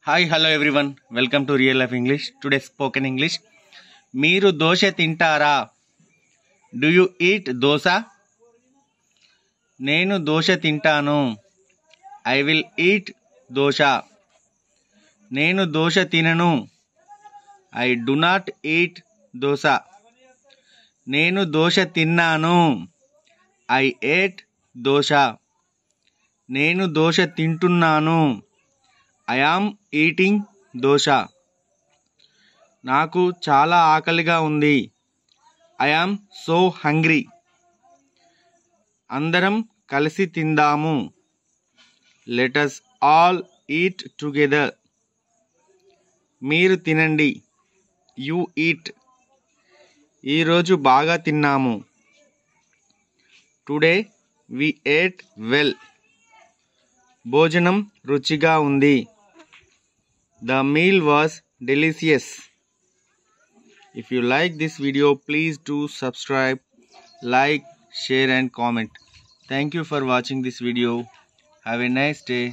Hi, hello everyone. Welcome to Real Life English. Today spoken English. మీరు దోశ తింటారా? Do you eat dosa? నేను దోశ తింటాను. I will eat dosa. నేను దోశ తినను. I do not eat dosa. నేను దోశ తిన్నాను. I ate dosa. నేను దోశ తింటున్నాను. I am eating dosa. నాకు చాలా ఆకలిగా ఉంది. I am so hungry. అందరం కలిసి తిందాము. Let us all eat together. మీరు తినండి. You eat. ఈరోజు బాగా తిన్నాము. Today we ate well. భోజనం రుచిగా ఉంది. The meal was delicious. If you like this video, please do subscribe, like, share and comment. Thank you for watching this video. Have a nice day.